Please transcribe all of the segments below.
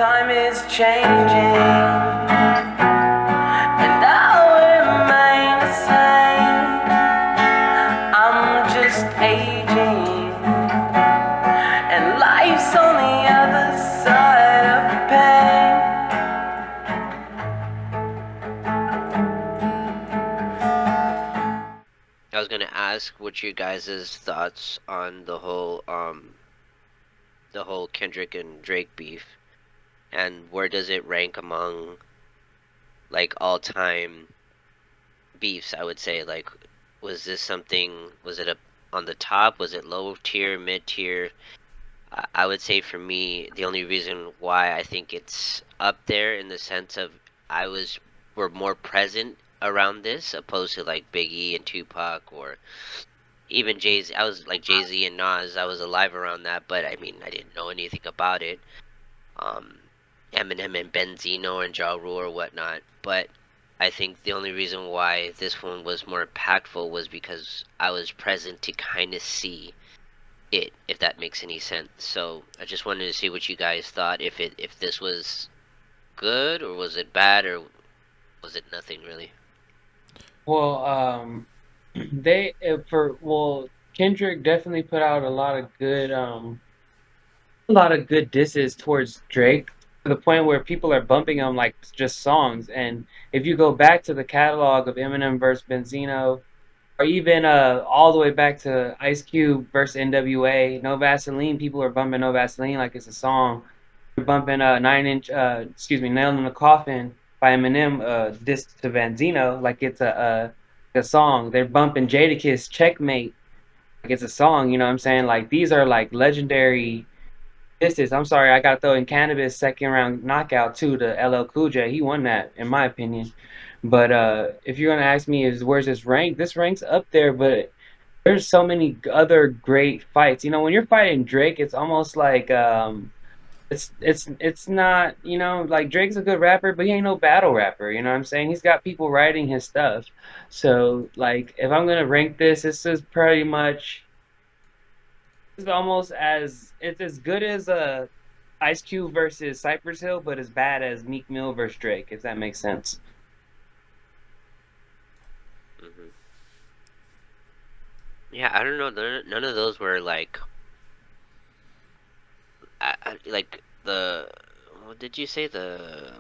Time is changing, and I'll remain the same. I'm just aging, and life's on the other side of pain. I was gonna ask what you guys' thoughts on the whole Kendrick and Drake beef, and where does it rank among like all-time beefs? I would say, like, was this something? Was it on the top? Was it low tier, mid tier? I would say for me, the only reason why I think it's up there in the sense of I was were more present around this opposed to like Biggie and Tupac or even Jay-Z. I was like Jay-Z and Nas. I was alive around that, but I mean, I didn't know anything about it. Um, Eminem and Benzino and Ja Rule or whatnot. But I think the only reason why this one was more impactful was because I was present to kind of see it, if that makes any sense. So I just wanted to see what you guys thought, if this was good or was it bad or was it nothing really. Well, they for well, Kendrick definitely put out a lot of good disses towards Drake to the point where people are bumping him like just songs. And if you go back to the catalog of Eminem versus Benzino, or even all the way back to Ice Cube versus NWA, No Vaseline, people are bumping No Vaseline like it's a song. They're bumping Nail in the Coffin by Eminem, diss to Benzino like it's a song. They're bumping Jadakiss Checkmate like it's a song. You know what I'm saying? Like these are like legendary. This is. I'm sorry, I got to throw in Cannabis second round knockout too to LL Cool J. He won that in my opinion. But if you're gonna ask me, is where's this rank? This ranks up there, but there's so many other great fights. You know, when you're fighting Drake, it's almost like it's not, like Drake's a good rapper, but he ain't no battle rapper. You know what I'm saying? He's got people writing his stuff. So like, if I'm gonna rank this, this is pretty much it's almost as it's as good as Ice Cube versus Cypress Hill, but as bad as Meek Mill versus Drake, if that makes sense. hmm Yeah, I don't know. None of those were like, like the. What did you say? The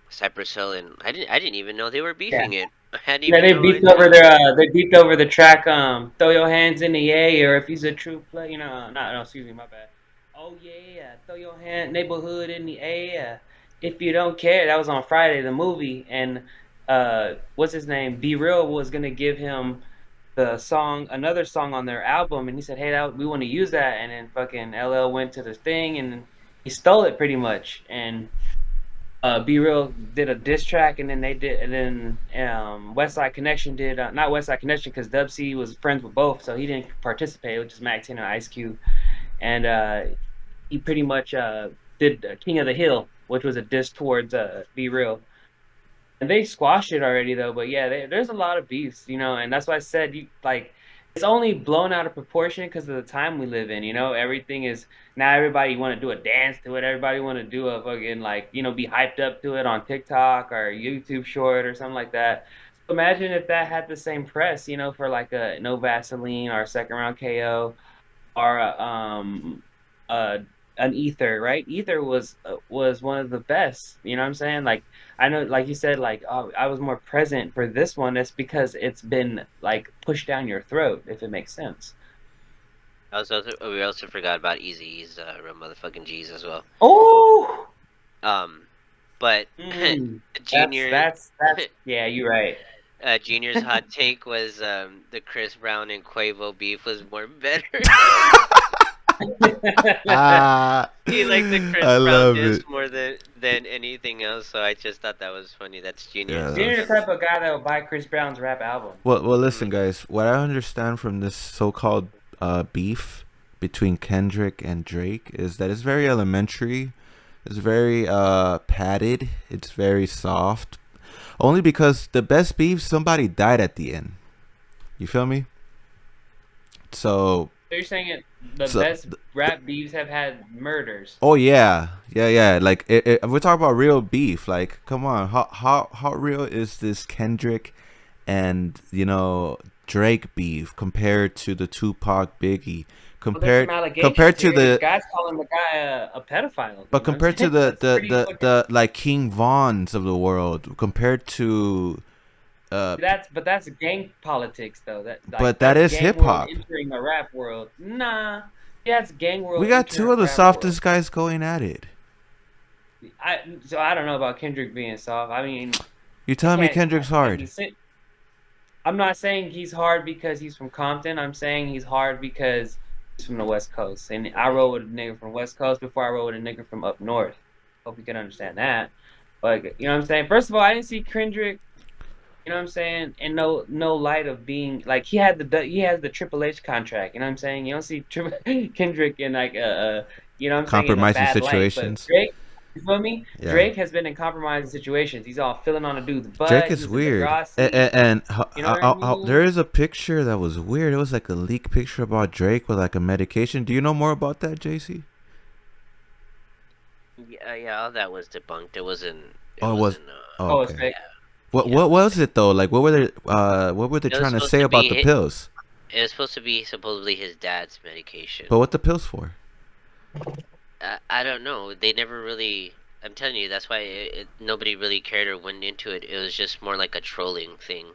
Cypress Hill, and I didn't even know they were Yeah. beefing it. I had Yeah, even no idea. they beefed over the track "Throw Your Hands in the Air," or if he's a true player, no, excuse me, my bad. Oh yeah, throw your hand neighborhood in the air. If you don't care, that was on Friday, the movie, and what's his name? Be Real was gonna give him the song, another song on their album, and he said, "Hey, we want to use that," and then fucking LL went to the thing and he stole it pretty much, and Be Real did a diss track, and then West Side Connection did not West Side Connection because Dub C was friends with both, so he didn't participate. It was just Mac 10 and Ice Cube, and he pretty much did King of the Hill, which was a diss towards Be Real. And they squashed it already though, but yeah, there's a lot of beefs, and that's why I said you like it's only blown out of proportion because of the time we live in. Everything is now everybody want to do a dance to it. Everybody want to do a fucking like be hyped up to it on TikTok or YouTube short or something like that. So imagine if that had the same press, for like a No Vaseline or a second round KO or uh an Ether, right? Ether was one of the best. You know what I'm saying? Like I know, like you said, like I was more present for this one. That's because it's been like pushed down your throat, if it makes sense. We also forgot about Eazy's real motherfucking G's as well. Oh, Um, but that's Junior, that's that's yeah, you're right. Junior's hot take was the Chris Brown and Quavo beef was more better. Ah, He liked the Chris I Brown love diss it. more than anything else, so I just thought that was funny. That's Yeah, Junior's You're the take on type it. of guy that will buy Chris Brown's rap album. well, listen, hmm guys. What I understand from this so-called beef between Kendrick and Drake is that it's very elementary. It's very padded. It's very soft. Only because the best beef, somebody died at the end. You feel me? So So you're saying the So, best rap beefs have had murders. oh yeah, yeah, yeah. Like we're talking about real beef. Like, come on, how real is this Kendrick and Drake beef compared to the Tupac Biggie Well, there's some compared allegations to here. the Guys calling the guy a pedophile. but You know what compared I'm to saying? That's pretty fucking. the like King Vons of the world compared to uh That's gang politics though. but that That's is gang hip world hop. entering the rap world. Nah, yeah, it's gang We world got entering two the of the rap world. softest guys going at it. I don't know about Kendrick being soft. I mean, You I telling me can't. Kendrick's I mean, hard? I'm not saying he's hard because he's from Compton. I'm saying he's hard because he's from the West Coast. And I rode with a nigga from West Coast before I rode with a nigga from up north. Hope you can understand that. But you know what I'm saying? First of all, I didn't see Kendrick, you know what I'm saying, in no light of being like he has the Triple H contract, you know what I'm saying? You don't see Kendrick in like you know what I'm saying, in a Compromising bad light. But situations. Drake, you feel me? Yeah. Drake has been in compromising situations. He's all filling on a dude's Drake butt. He is was in weird, Degrassi. and You know what I there mean? is a picture that was weird. It was like a leaked picture about Drake with like a medication. Do you know more about that, JC? Yeah, yeah, all that was debunked. It wasn't. It Oh, it was. wasn't. Oh, Oh, it's okay. fake. Yeah, What yeah. was it though? Like, what were they It was trying to supposed say to about be. the pills? It was supposed to be supposedly his dad's medication. But what the pills for? I don't know. They never really. I'm telling you, that's why nobody really cared or went into it. It was just more like a trolling thing.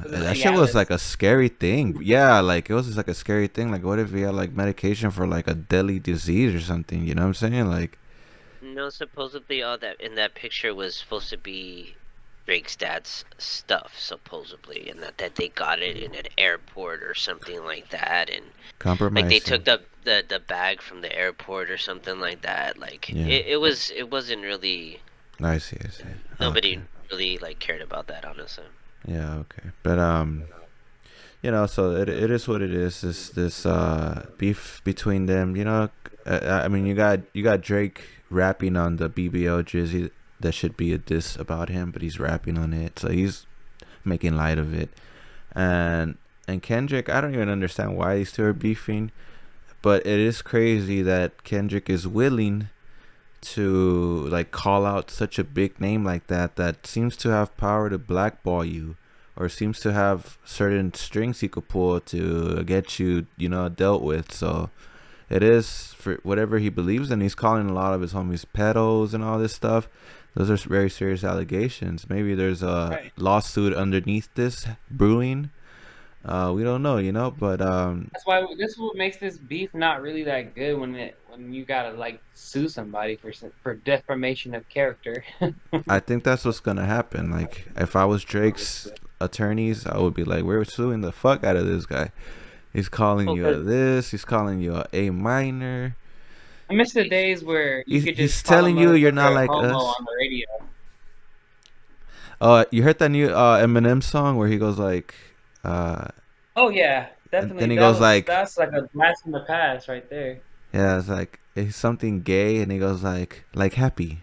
It was a That shit was Cialis. like a scary thing. Yeah, like it was just like a scary thing. Like, what if he had like medication for like a deadly disease or something? You know what I'm saying? Like, No, supposedly all that in that picture was supposed to be Drake's dad's stuff, supposedly, and that they got it in an airport or something like that, and like they compromising. took the bag from the airport or something like that. Like Yeah, it wasn't really I see. I see. Okay. nobody really like cared about that, honestly. Yeah. Okay. But so it is what it is. This beef between them. I mean, you got Drake rapping on the BBL Jizzy. That should be a diss about him, but he's rapping on it, so he's making light of it. And Kendrick, I don't even understand why these two are beefing, but it is crazy that Kendrick is willing to like call out such a big name like that seems to have power to blackball you, or seems to have certain strings he could pull to get you dealt with. So it is for whatever he believes in. He's calling a lot of his homies pedos and all this stuff. Those are very serious allegations. Maybe there's a Right. lawsuit underneath this brewing. We don't know, but That's why this is what makes this beef not really that good when you gotta like sue somebody for defamation of character. I think that's what's gonna happen. Like, if I was Drake's attorneys, I would be like, we're suing the fuck out of this guy. He's calling Well, you a this. He's calling you a minor. I miss the days where you could He's just call a telling you you're not motherfucker a like homo us. on the radio. You heard that new Eminem song where he goes like, uh, Oh yeah, and then definitely. he goes like, That's like a blast from the past right there. yeah, it's like it's something gay, and he goes like happy,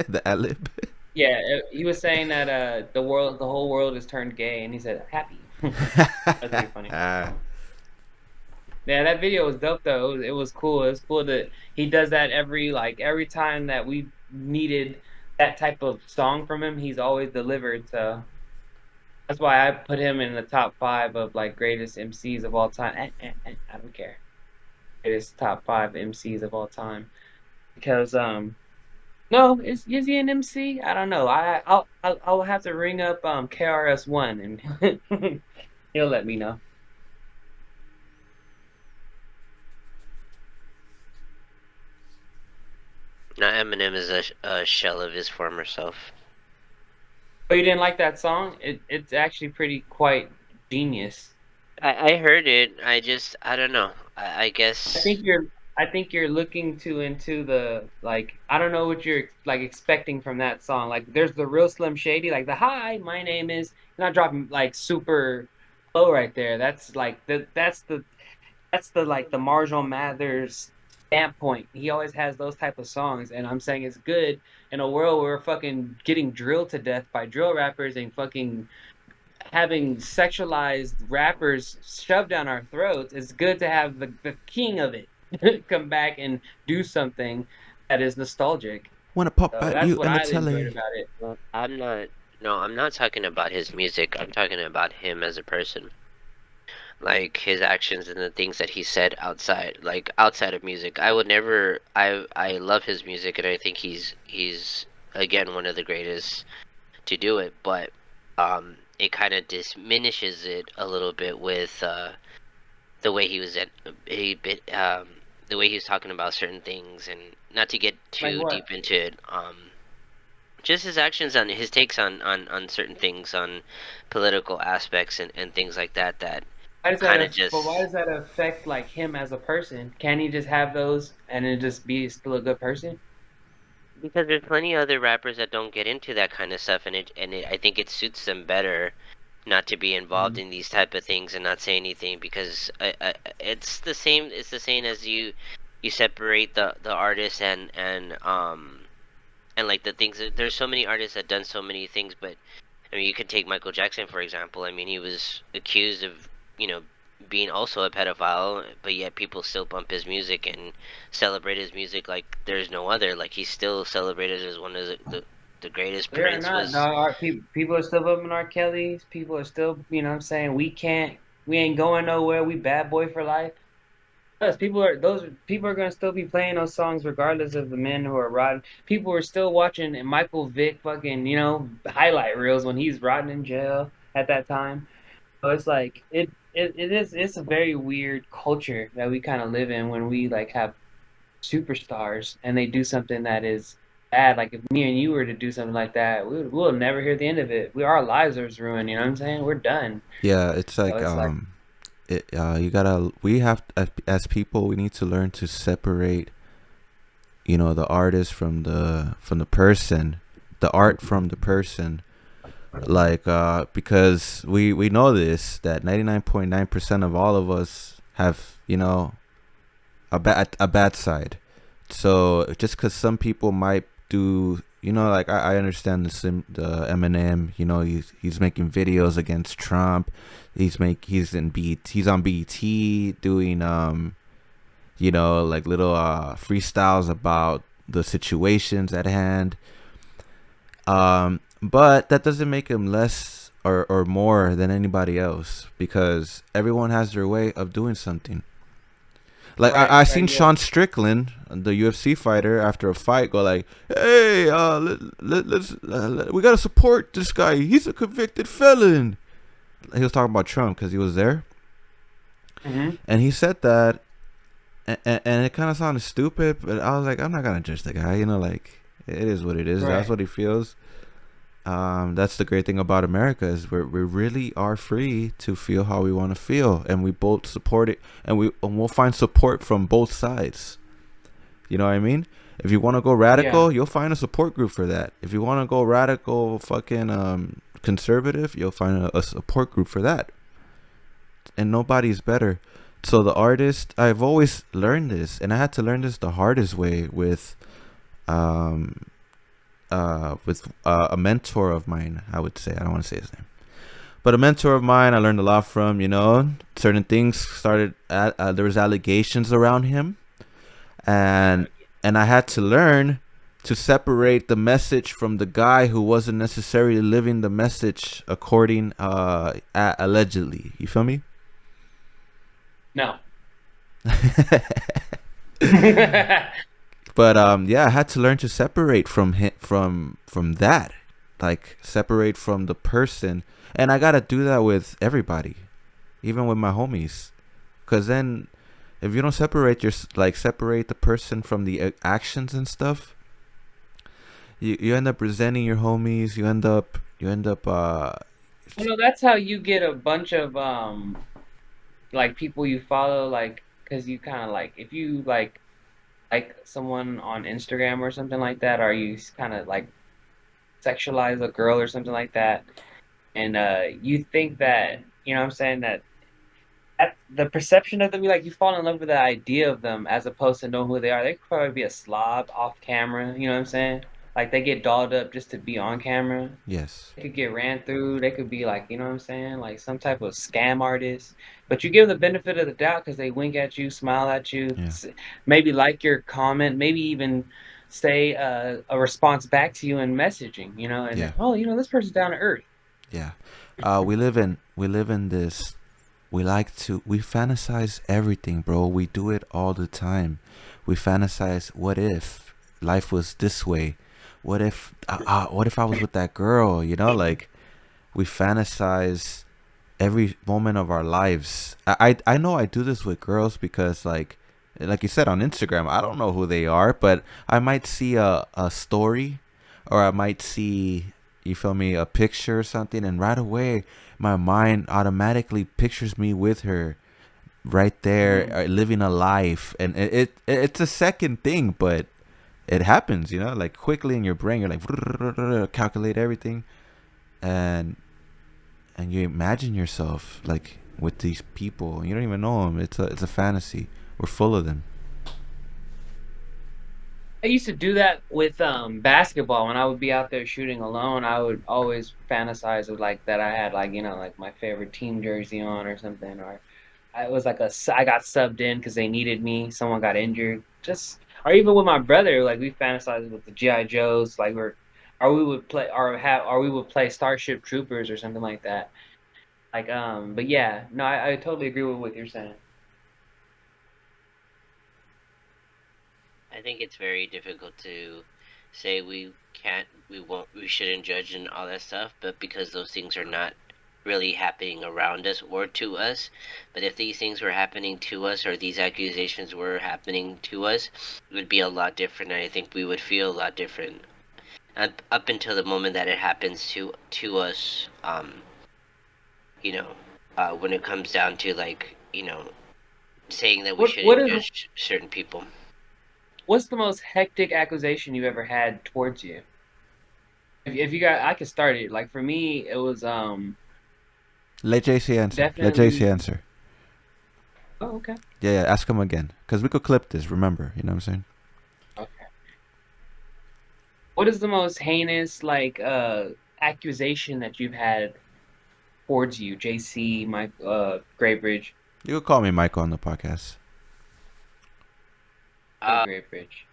the ad lib. Yeah, he was saying that the whole world is turned gay, and he said happy. That's pretty funny. Yeah, that video was dope though. It was cool. It was cool that he does that every time that we needed that type of song from him. He's always delivered. So that's why I put him in the top 5 of like greatest MCs of all time. I don't care. Greatest top 5 MCs of all time because no, is he an MC? I don't know. I'll have to ring up KRS-One and he'll let me know. Now Eminem is a shell of his former self. Oh, you didn't like that song? It's actually pretty quite genius. I heard it. I don't know. I I guess. think you're I think you're looking too into the like I don't know what you're like expecting from that song. Like there's the real Slim Shady, like the hi, my name is not dropping like super low right there. That's like that's the like the Marshall Mathers standpoint. He always has those type of songs, and I'm saying it's good in a world where we're fucking getting drilled to death by drill rappers and fucking having sexualized rappers shoved down our throats, it's good to have the king of it come back and do something that is nostalgic. Want to pop So at that's you what in the I enjoyed telly. about it. Well, I'm not. No, I'm not talking about his music. I'm talking about him as a person. Like his actions and the things that he said outside, like outside of music. I would never. I love his music, and I think he's again one of the greatest to do it. But it kind of diminishes it a little bit with the way he was at he bit the way he was talking about certain things, and not to get Like too what? deep into it. Just his actions on his takes on certain things, on political aspects and things like that, that Why does that? kind of But why just, does that affect like him as a person? Can he just have those and then just be still a good person? because there's plenty of other rappers that don't get into that kind of stuff, I think it suits them better not to be involved Mhm. in these type of things and not say anything, because it's the same as you separate the artist and like the things there's so many artists that done so many things. But I mean, you could take Michael Jackson, for example. I mean, he was accused of, you know, being also a pedophile, but yet people still bump his music and celebrate his music like there's no other. Like he's still celebrated as one of the greatest. There or Prince not, was. dog. People are still bumping R. Kelly's. People are still, you know what I'm saying? We ain't going nowhere. We bad boy for life. Yes, those people are gonna still be playing those songs regardless of the men who are rotting. People are still watching Michael Vick fucking, highlight reels when he's rotting in jail at that time. So it's like it's a very weird culture that we kind of live in when we like have superstars and they do something that is bad. Like if me and you were to do something like that, we'll never hear the end of it. Our lives are ruined. You know what I'm saying? We're done. Yeah, it's So like it's like you gotta. We have as people, we need to learn to separate. The artist from the person, the art from the person. Like because we know this that 99.9% of all of us have a bad side. So just because some people might do, like I understand the Eminem, he's making videos against Trump. He's on BT doing like little freestyles about the situations at hand. But that doesn't make him less or more than anybody else because everyone has their way of doing something. Like right, I right, seen yeah. Sean Strickland, the UFC fighter, after a fight, go like, "Hey, we gotta support this guy. He's a convicted felon." He was talking about Trump because he was there, Hmm. and he said that, and it kind of sounded stupid, but I was like, I'm not gonna judge the guy. Like it is what it is. That's Right. what he feels. That's the great thing about America is we really are free to feel how we want to feel, and we both support it, and we'll find support from both sides. You know what I mean? If you want to go Yeah. radical, you'll find a support group for that. If you want to go radical, fucking conservative, you'll find a support group for that. And nobody's better. So the artist, I've always learned this, and I had to learn this the hardest way um with a mentor of mine. I would say I don't want to say his name, but a mentor of mine. I learned a lot from. Certain things started. There was allegations around him, and I had to learn to separate the message from the guy who wasn't necessarily living the message according allegedly. You feel me? No. But yeah, I had to learn to separate from him, from that, like separate from the person, and I gotta do that with everybody, even with my homies, cause then if you don't separate the person from the actions and stuff, you end up resenting your homies. You end up. That's how you get a bunch of like people you follow, like because you kind of like if you like someone on Instagram or something like that, or you kind of like sexualize a girl or something like that, and you think that what I'm saying that the perception of them, you fall in love with the idea of them as opposed to know who they are. They could probably be a slob off camera. You know what I'm saying? Like they get dolled up just to be on camera. Yes. They could get ran through. They could be like, you know what I'm saying? Like some type of scam artist. But you give them the benefit of the doubt because they wink at you, smile at you, Yeah. maybe like your comment, maybe even say a response back to you in messaging, you know, and Yeah. then, oh, you know, this person's down to earth. Yeah. We live in this. We fantasize everything, bro. We do it all the time. We fantasize, what if life was this way? What if I was with that girl? Like, we fantasize every moment of our lives. I know I do this with girls because, like you said, on Instagram, I don't know who they are, but I might see a story, or I might see, you feel me, a picture or something, and right away my mind automatically pictures me with her right there, Mm. living a life. And it's a second thing, but it happens, like, quickly in your brain. You're like, calculate everything, and you imagine yourself like with these people. You don't even know them. It's a fantasy. We're full of them. I used to do that with basketball when I would be out there shooting alone. I would always fantasize of like that I had like, you know, like my favorite team jersey on or something, or I was like I got subbed in because they needed me. Someone got injured. Just or even with my brother, like we fantasized with the GI Joes, like or we would play or we would play Starship Troopers or something like that. Like but yeah, no, I totally agree with what you're saying. I think it's very difficult to say we can't, we won't, we shouldn't judge and all that stuff, but because those things are not really happening around us or to us. But if these things were happening to us, or these accusations were happening to us, it would be a lot different, and I think we would feel a lot different up until the moment that it happens to us. When it comes down to, like, saying that we What shouldn't is judge certain people. what's the most hectic accusation you've ever had towards you? If you got, I could start it. Like for me, it was Let JC answer. Let JC definitely. answer. Oh, okay. Yeah, yeah. Ask him again, because we could clip this. Remember, you know what I'm saying? Okay. What is the most heinous like accusation that you've had towards you, JC, Mike, Greybridge, You could call me Michael on the podcast. say Uh, Greybridge.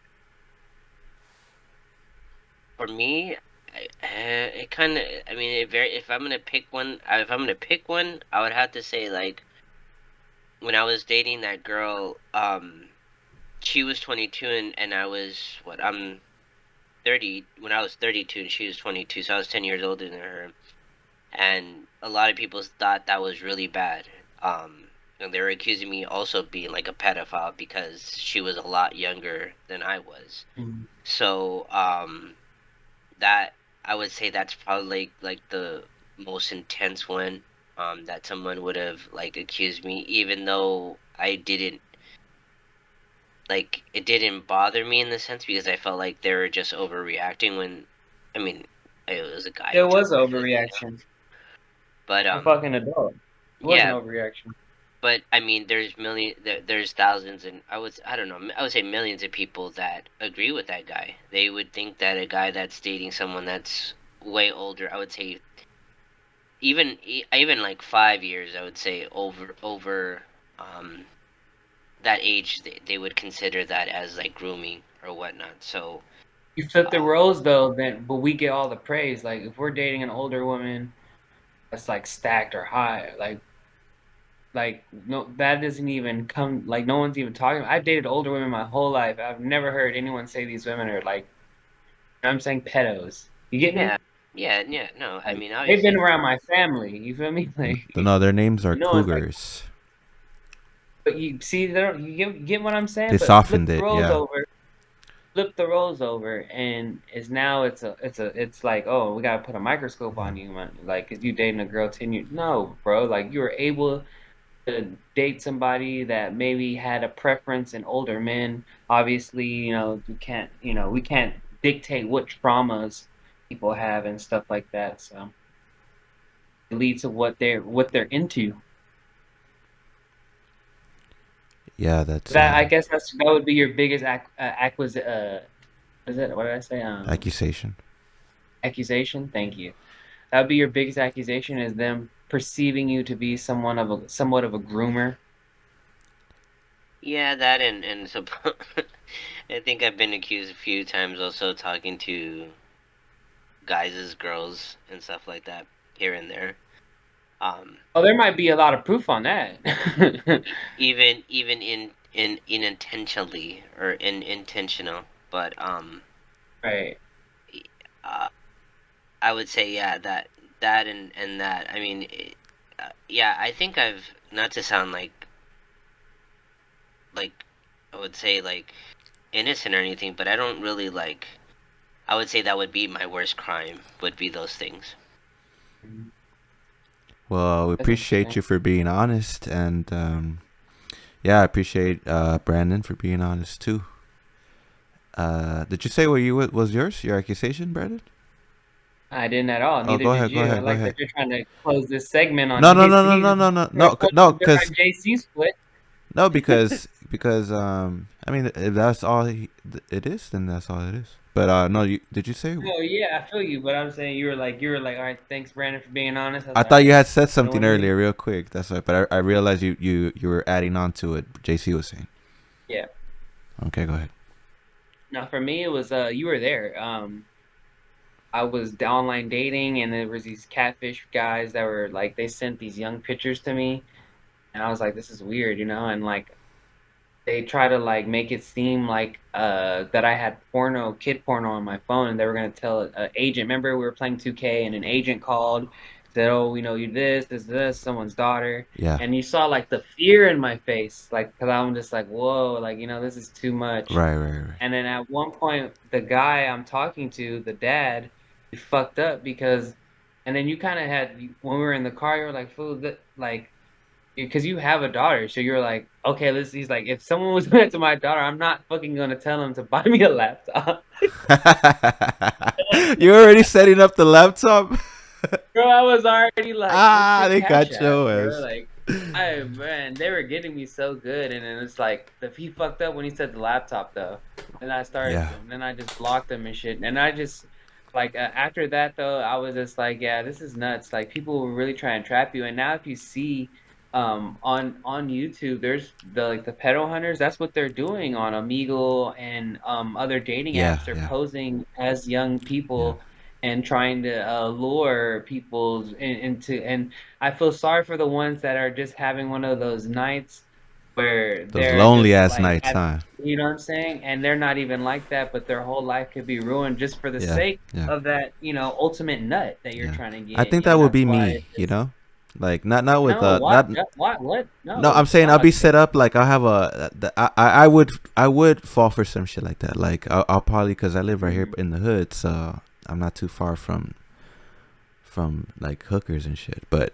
for me, it kind of. I mean, it very. If I'm gonna pick one, I would have to say, like, when I was dating that girl. She was 22, and I was, what, I'm 30. When I was 32 and she was 22, so I was 10 years older than her. And a lot of people thought that was really bad. And they were accusing me also of being like a pedophile because she was a lot younger than I was. Mhm. So that, I would say that's probably like the most intense one, that someone would have like accused me, even though I didn't, like, it didn't bother me in the sense because I felt like they were just overreacting when, I mean, it was a guy It who told was me this. overreaction. But A fucking adult. It was an yeah, overreaction. but I mean, there's thousands, and I don't know, I would say millions of people that agree with that guy. They would think that a guy that's dating someone that's way older, I would say, even like 5 years, I would say over um that age, they would consider that as like grooming or whatnot. So You flip the uh, roles though, then but we get all the praise. Like if we're dating an older woman that's like stacked or high, like no, that doesn't even come. Like no one's even talking. I've dated older women my whole life. I've never heard anyone say these women are like, I'm saying pedos. You get me? yeah, yeah, no, I Like mean, they've been obviously, around my family. You feel me? Like No, their names are no one's like, Cougars. but you see, they don't, you get what I'm saying? They But flip softened the it, roles yeah. over. Flip the roles over, and it's like, oh, we gotta put a microscope on you, man. Like, is you dating a girl 10 years? No, bro. Like you were able to date somebody that maybe had a preference in older men. Obviously, we can't dictate what traumas people have and stuff like that. So it leads to what they're into. Yeah, that's That I guess that would be your biggest Is it? What did I say? Accusation. Accusation. Thank you. That would be your biggest accusation is them perceiving you to be somewhat of a groomer. Yeah, that and so I think I've been accused a few times also talking to guys as girls and stuff like that here and there. Um, Oh, there might be a lot of proof on that. even in intentionally or in intentional, but Right. uh, I would say yeah that and that. I mean, yeah, I think I've not to sound like I would say like innocent or anything, but I don't really like. I would say that would be my worst crime. Would be those things. Well, we That's appreciate interesting. you for being honest, and yeah, I appreciate Brandon for being honest too. Did you say what was yours? Your accusation, Brandon? I didn't at all. Oh, Neither go did ahead, go you. I ahead, go like that ahead. you're trying to close this segment on No, no, no, no, JC. no, no, no, We're no, supposed no, to be on because JC split. no, because I mean, if that's all it is, then that's all it is. But no, did you say? No, yeah, I feel you, but I'm saying you were like, all right, thanks, Brandon, for being honest. I was I like, all thought you right, had said you know something what it is. earlier, real quick. That's why. But I realized you were adding on to it. JC was saying. Yeah. Okay, go ahead. Now for me, it was you were there. I was online dating, and there was these catfish guys that were like, they sent these young pictures to me, and I was like, this is weird, and like they try to like make it seem like that I had kid porno on my phone, and they were gonna tell an agent. Remember, we were playing 2K, and an agent called, said, "Oh, we know you this, someone's daughter," Yeah. and you saw like the fear in my face, like because I'm just like, whoa, like this is too much. Right, right, right. And then at one point, the guy I'm talking to, the dad, he fucked up because, and then you kind of had when we were in the car, you were like, fool, that like because you have a daughter, so you're like, okay, let's. He's like, if someone was doing it to my daughter, I'm not fucking gonna tell him to buy me a laptop. You're already setting up the laptop. Bro, I was already like, what's Ah, your they cash got app, your bro? ass. Like, I man, they were getting me so good, and then it's like the he fucked up when he said the laptop though. Then I started, Yeah, and then I just blocked him and shit. And I just like after that though, I was just like, yeah, this is nuts. Like people will really try and trap you. And now if you see on YouTube, there's the pedo hunters. That's what they're doing on Omegle and other dating yeah, apps. They're yeah, posing as young yeah. people and trying to lure people into. And I feel sorry for the ones that are just having one of those nights where Those they're lonely just ass like nights, huh? you know what I'm saying, and they're not even like that, but their whole life could be ruined just for the Yeah, sake yeah, of that ultimate nut that you're yeah. trying to I get. think that would That's be why me. it's just Like not with no, not. what No, I'm no saying I'll be dog. set up like I'll have I would fall for some shit like that. Like I'll probably because I live right here Mhm. in the hood, so I'm not too far from like hookers and shit. But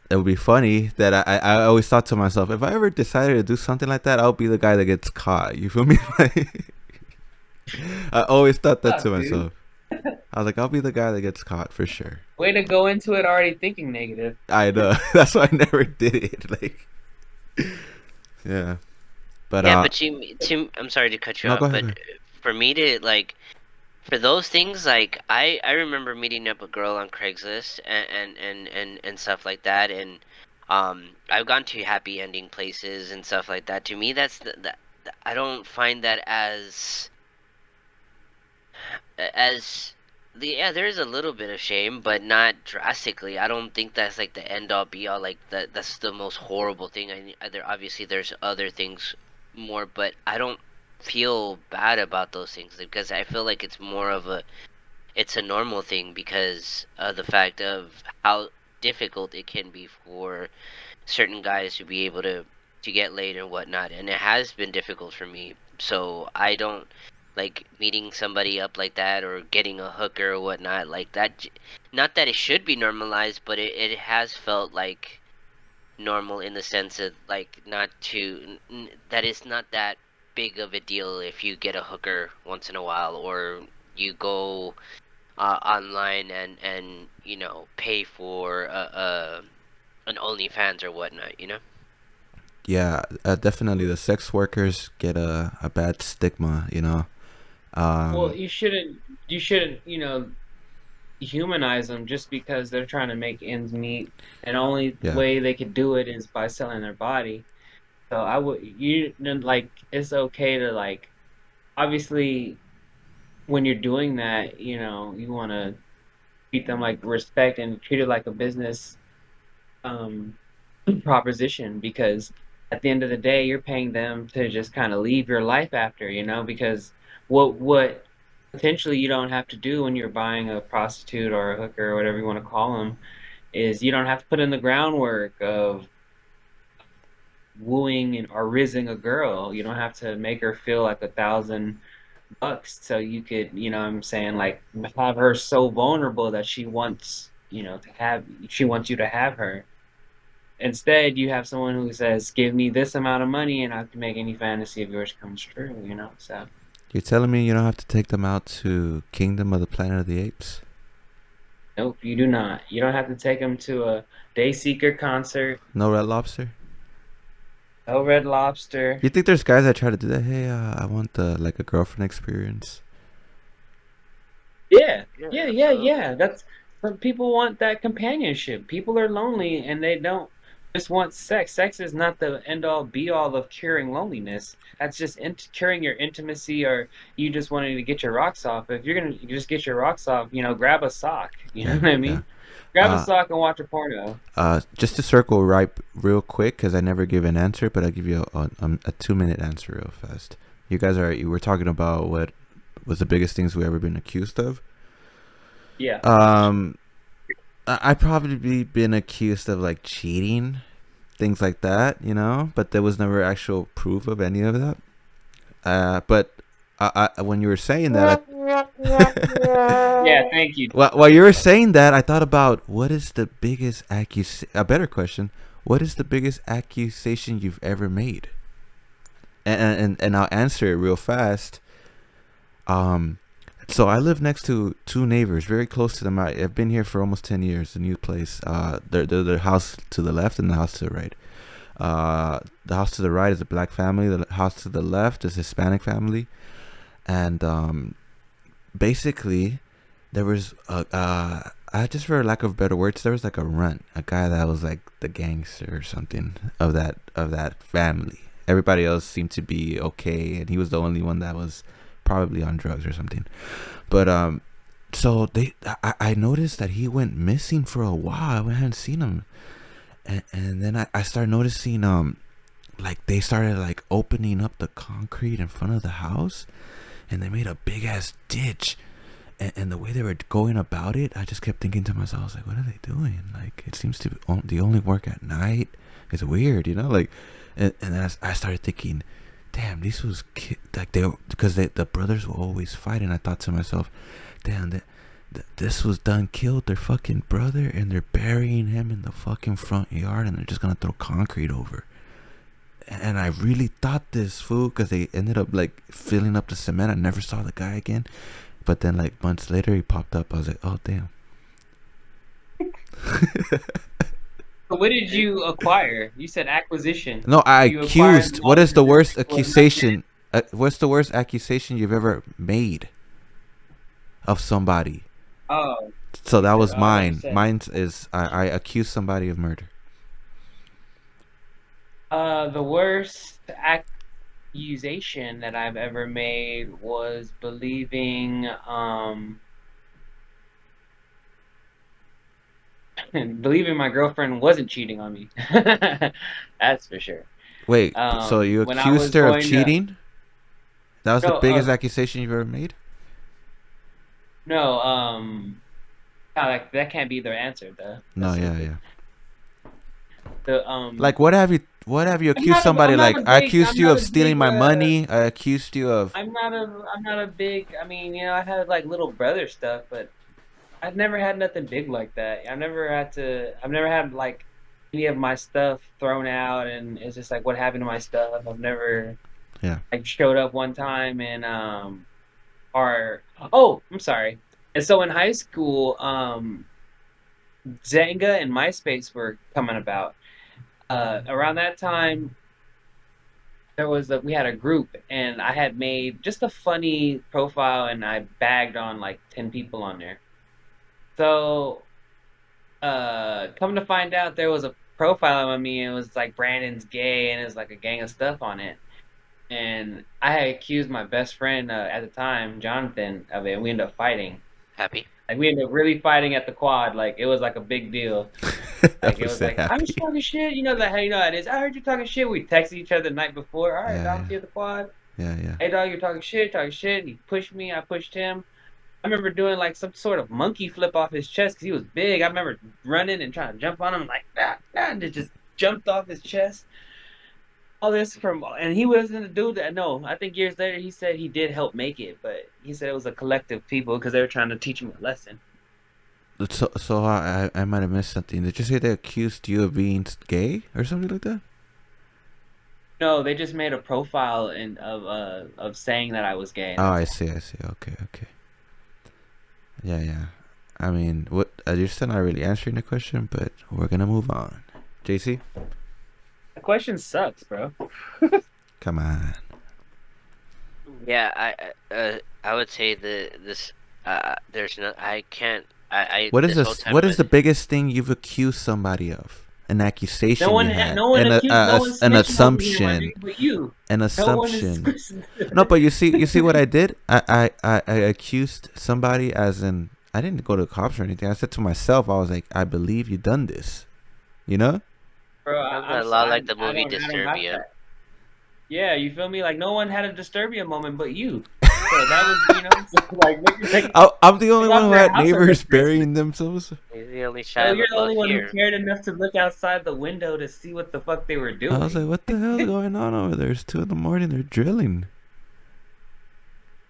it would be funny that I always thought to myself, if I ever decided to do something like that, I'll be the guy that gets caught. You feel me? Like, I always thought that to Fuck, dude. myself. I was like, I'll be the guy that gets caught for sure. Way to go into it already thinking negative. I know. That's why I never did it. Like, yeah. But Yeah, but I'm sorry to cut you no, go off, ahead. Go but ahead. for me to like for those things, like I remember meeting up a girl on Craigslist and stuff like that, and I've gone to happy ending places and stuff like that. To me, that's I don't find that as yeah, there's a little bit of shame, but not drastically. I don't think that's like the end all be all. Like that's the most horrible thing. There obviously there's other things more, but I don't feel bad about those things because I feel like it's a normal thing because of the fact of how difficult it can be for certain guys to be able to get laid and whatnot, and it has been difficult for me. So I don't like meeting somebody up like that or getting a hooker or whatnot like that. Not that it should be normalized, but it has felt like normal in the sense of like not to that it's not that big of a deal if you get a hooker once in a while or you go online and pay for an OnlyFans or whatnot, you know? Yeah, definitely the sex workers get a bad stigma, Well, Um, you shouldn't, humanize them just because they're trying to make ends meet, and only yeah. way they could do it is by selling their body. So I would like it's okay to like obviously when you're doing that, you want to treat them like respect and treat it like a business um proposition because at the end of the day you're paying them to just kind of leave your life after, because what potentially you don't have to do when you're buying a prostitute or a hooker or whatever you want to call them is you don't have to put in the groundwork of wooing or rizzing a girl. You don't have to make her feel like $1,000 so you could, what I'm saying, like have her so vulnerable that she wants, she wants you to have her. Instead, you have someone who says, "Give me this amount of money, and I can make any fantasy of yours comes true." So You're telling me you don't have to take them out to Kingdom of the Planet of the Apes? nope, you do not. You don't have to take them to a Dayseeker concert, No Red Lobster? no Red Lobster. You think there's guys that try to do that? Hey, I want the like a girlfriend experience. Yeah, Yeah, yeah, yeah, absolutely. yeah. That's some people want that companionship. People are lonely and they don't just want sex. Sex is not the end all be all of curing loneliness. That's just curing your intimacy or you just wanting to get your rocks off. If you're gonna just get your rocks off, grab a sock. You know Yeah, what I yeah. mean? Grab a Uh, sock and watch a porno. just to circle right real quick, because I never give an answer, but I'll give you a 2 minute answer real fast. You were talking about what was the biggest things we ever been accused of. Yeah. Um, I probably been accused of like cheating, things like that, but there was never actual proof of any of that. But when you were saying that, Yeah, thank you. while you were saying that, I thought about what is the biggest a better question. What is the biggest accusation you've ever made? And I'll answer it real fast. Um, so I live next to two neighbors, very close to them. I've been here for almost 10 years. The new place. The house to the left and the house to the right. The house to the right is a black family. The house to the left is a Hispanic family, and basically there was I just for lack of better words, there was like a runt, a guy that was like the gangster or something of that family. Everybody else seemed to be okay, and he was the only one that was probably on drugs or something. But so I noticed that he went missing for a while. I hadn't seen him, and then I started noticing like they started like opening up the concrete in front of the house, and they made a big ass ditch, and the way they were going about it, I just kept thinking to myself, I was like, what are they doing? Like, it seems to they only work at night. It's weird, like, and then I started thinking, damn, these was like they because the brothers were always fighting. I thought to myself, damn, this was done killed their fucking brother, and they're burying him in the fucking front yard, and they're just gonna throw concrete over. And I really thought this, fool, because they ended up like filling up the cement. I never saw the guy again. But then, like months later, he popped up. I was like, "Oh damn!" So what did you acquire? You said acquisition. No, I You acquired accused. What is the knowledge worst for nothing. accusation? What's the worst accusation you've ever made of somebody? Oh, So you that said, was you mine. said, Mine is I accused somebody of murder. the worst accusation that I've ever made was believing my girlfriend wasn't cheating on me. That's for sure. Wait, so you When I was accused her of going to cheating? That was the no, biggest accusation you've ever made? no, no, that can't be the answer though. No, That's yeah, stupid. yeah. The Like, what have you accused somebody? I'm not Like, a I big, accused I'm you not of a stealing big, my money. I accused you of. I'm not a big. I mean, I had like little brother stuff, but I've never had nothing big like that. I've never had like any of my stuff thrown out, and it's just like what happened to my stuff. I've never Yeah. like showed up one time and or oh, I'm sorry. And so in high school, Zanga and MySpace were coming about. Around that time, we had a group, and I had made just a funny profile, and I bagged on like 10 people on there. So come to find out, there was a profile of me, and it was like Brandon's gay, and it was like a gang of stuff on it. And I had accused my best friend at the time, Jonathan, of it, and we ended up fighting. Happy? Like we ended up really fighting at the quad. Like it was like a big deal. I Like it would was say like I was happy. talking shit. You know that how you know it is. I heard you talking shit. We texted each other the night before. All right, Yeah, dog, yeah, see you at the quad. yeah, yeah. Hey dog, you're talking shit, talking shit. He pushed me, I pushed him. I remember doing like some sort of monkey flip off his chest because he was big. I remember running and trying to jump on him like and it just jumped off his chest. All this from and he wasn't a dude that no. I think years later he said he did help make it, but he said it was a collective people because they were trying to teach him a lesson. So I might have missed something. Did you say they accused you of being gay or something like that? No, they just made a profile and of saying that I was gay. And Oh, that's I all. see, I see. Okay, okay. Yeah, yeah. I mean, what? You're still not really answering the question, but we're gonna move on. JC, The question sucks, bro. come on. Yeah, I would say this there's no I can't I What is this whole this? time What is the biggest thing you've accused somebody of? An accusation you had, No one an snitching over here, my assumption, nigga, but you. an No one is. assumption. No, but you see what I did? I accused somebody as in I didn't go to the cops or anything. I said to myself, I was like, I believe you done this. You know? Bro, sounds a lot like the movie I don't got Disturbia. that. Yeah, you feel me? Like no one had a Disturbia moment but you. So that was, like niggas I'm the only one off who their had house neighbors arrest. burying themselves. He's the only No, Shia you're the LaBeouf only one who here. cared enough to look outside the window to see what the fuck they were I was like, doing. what the hell is going on over there? It's 2 a.m. They're drilling.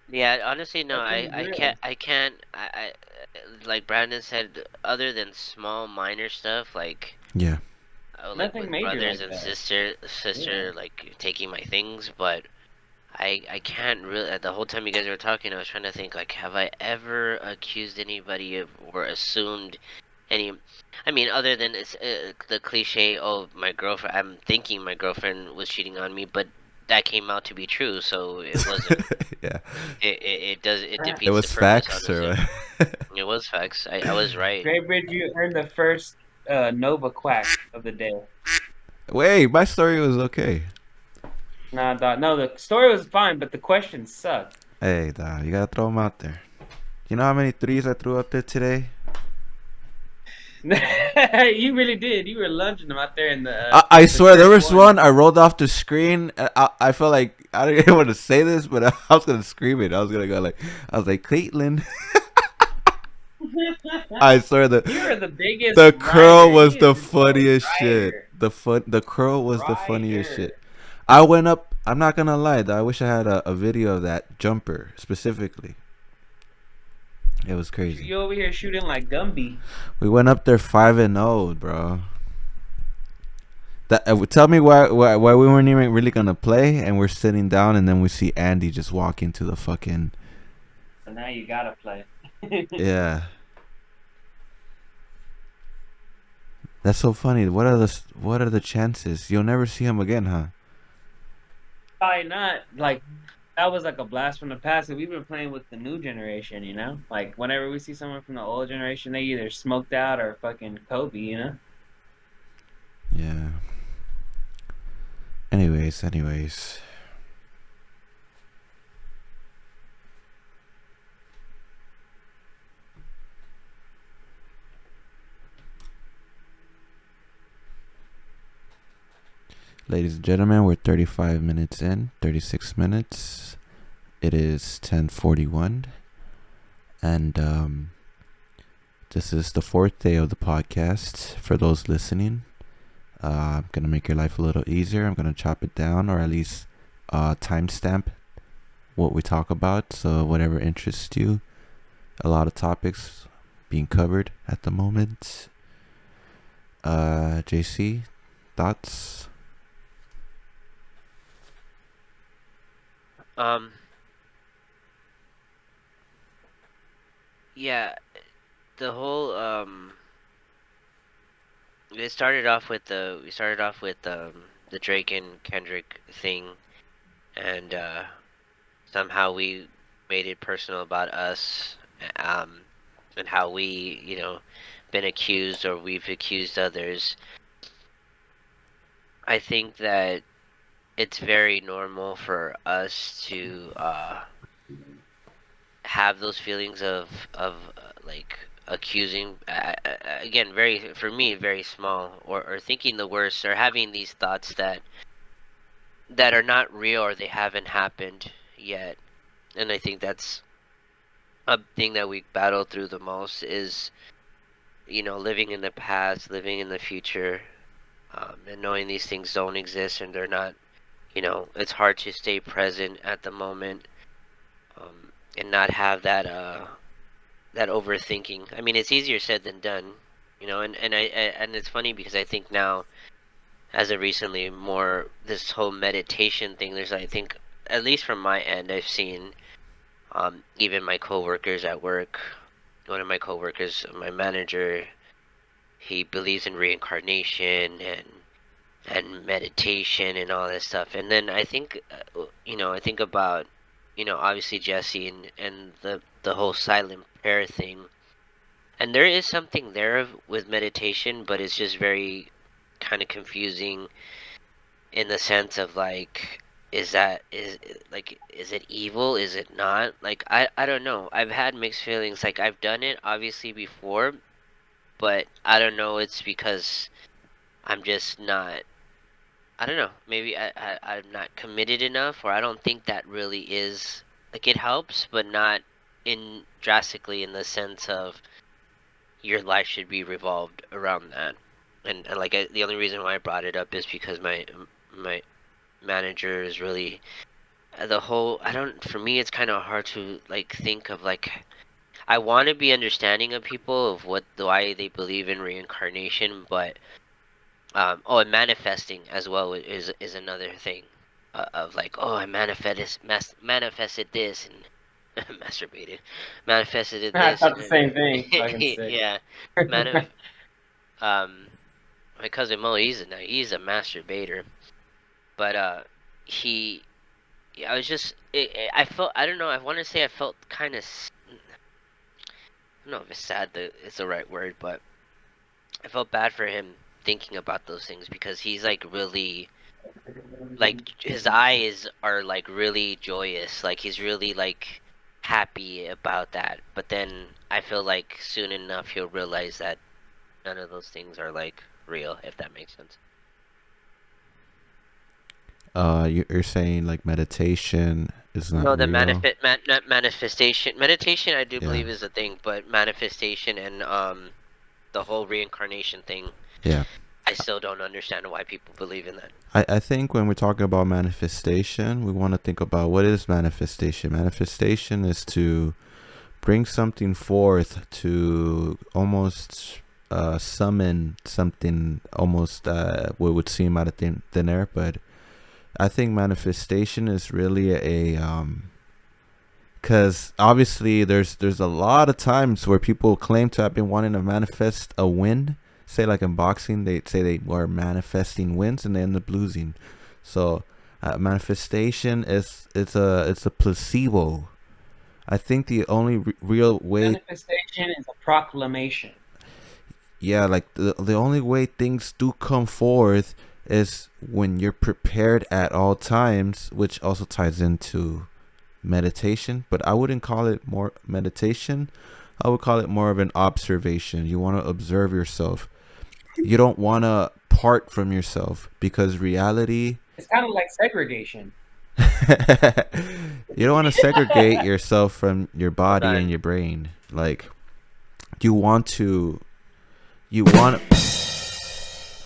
Yeah, honestly, no, Fucking real. I can't, like Brandon said, other than small minor stuff, like, Yeah. like Nothing with major brothers like and that. Yeah. sister, like taking my things, but I can't really. The whole time you guys were talking, I was trying to think like, have I ever accused anybody of or assumed any? I mean, other than the cliche, oh, my girlfriend. I'm thinking my girlfriend was cheating on me, but that came out to be true, so it wasn't. Yeah. It It defeats the was purpose, facts or honestly. what? It was facts. I was right. Great Bridge, you earned the first Nova quack of the day. Wait, my story was okay. Nah, dog. No, the story was fine, but the question sucked. Hey, dog, you gotta throw them out there. You know how many threes I threw up there today? You really did. You were lunging them out there in I the swear there Kirk was one. one. I rolled off the screen. I felt like I didn't want to say this, but I was gonna scream it. I was gonna go like, I was like, Caitlin. I swear You are the biggest the curl writer. was You the is just a funniest shit. writer. The curl was the funniest shit. Writer. I went up. I'm not gonna lie, though. I wish I had a video of that jumper specifically. It was crazy. You over here shooting like Gumby. We went up there 5-0, bro. That tell me why we weren't even really gonna play, and we're sitting down, and then we see Andy just walk into the fucking. So now you gotta play. Yeah. That's so funny. What are the chances? You'll never see him again, huh? Probably not. Like that was like a blast from the past. We've been playing with the new generation, you know. Like whenever we see someone from the old generation, they either smoked out or fucking Kobe, you know. Yeah. Anyways. Ladies and gentlemen, we're 35 minutes in, 36 minutes. It is 10:41, and this is the fourth day of the podcast. For those listening, I'm gonna make your life a little easier. I'm gonna chop it down, or at least timestamp what we talk about, so whatever interests you. A lot of topics being covered at the moment. JC, thoughts? Yeah, the whole we started off with the Drake and Kendrick thing, and somehow we made it personal about us, um, and how we, been accused or we've accused others. I think that it's very normal for us to have those feelings of like accusing, again, very, for me, very small, or thinking the worst, or having these thoughts that are not real, or they haven't happened yet. And I think that's a thing that we battle through the most, is living in the past, living in the future, and knowing these things don't exist, and they're not. It's hard to stay present at the moment, and not have that overthinking. I mean, it's easier said than done, and it's funny because I think now, as of recently, more this whole meditation thing. There's, I think, at least from my end, I've seen, even my coworkers at work. One of my coworkers, my manager, he believes in reincarnation and meditation and all that stuff. And then I think, I think about, obviously Jesse, and the whole silent prayer thing. And there is something there with meditation, but it's just very kind of confusing, in the sense of like, is it evil? Is it not? Like, I don't know. I've had mixed feelings. Like, I've done it obviously before, but I don't know. It's because I'm just not. I don't know. Maybe I'm not committed enough, or I don't think that really is, like, it helps, but not in drastically, in the sense of your life should be revolved around that. And like, the only reason why I brought it up is because my manager is really, the whole, I don't, for me it's kind of hard to like think of, like, I want to be understanding of people of why they believe in reincarnation, but and manifesting as well is another thing, of like, oh, I manifested this, and masturbated, manifested I this, thought and the then same thing. Fucking sick. yeah, manif um my cousin Mo, he's a masturbator, but he I was just, I felt, I don't know, I want to say I felt kind of, I don't know if it's sad that it's the right word, but I felt bad for him thinking about those things, because he's like really, like, his eyes are like really joyous, like he's really like happy about that. But then I feel like soon enough he'll realize that none of those things are like real, if that makes sense. You're saying like meditation is not No, the real. manifestation, meditation, I do Yeah, believe is a thing, but manifestation and the whole reincarnation thing, yeah. I still don't understand why people believe in that. I think when we're talking about manifestation, we want to think about what is manifestation. Manifestation is to bring something forth, to almost summon something, almost what would seem out of thin air. But I think manifestation is really because obviously there's a lot of times where people claim to have been wanting to manifest a win. Say like in boxing, they say they were manifesting wins and they end up losing. So manifestation is it's a placebo. I think the only real way, Manifestation is a proclamation. yeah, like the only way things do come forth is when you're prepared at all times, which also ties into meditation. But I wouldn't call it more meditation. I would call it more of an observation. You want to observe yourself. You don't want to part from yourself, because reality, It's kind of like segregation. you don't want to segregate yourself from your Hold body and on. your brain. Like, you want to, you want.